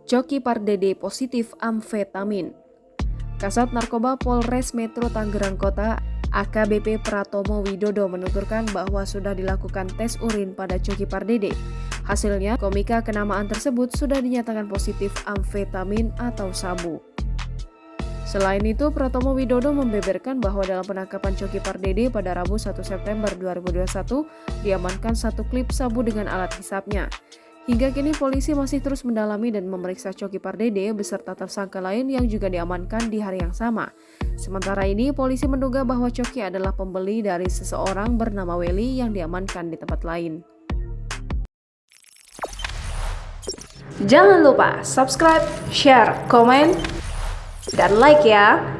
Coki Pardede positif amfetamin. Kasat Narkoba Polres Metro Tangerang Kota AKBP Pratomo Widodo menuturkan bahwa sudah dilakukan tes urin pada Coki Pardede. Hasilnya, komika kenamaan tersebut sudah dinyatakan positif amfetamin atau sabu. Selain itu, Pratomo Widodo membeberkan bahwa dalam penangkapan Coki Pardede pada Rabu 1 September 2021 diamankan 1 klip sabu dengan alat hisapnya. Hingga kini polisi masih terus mendalami dan memeriksa Coki Pardede beserta tersangka lain yang juga diamankan di hari yang sama. Sementara ini, polisi menduga bahwa Coki adalah pembeli dari seseorang bernama Welly yang diamankan di tempat lain. Jangan lupa subscribe, share, komen, dan like ya!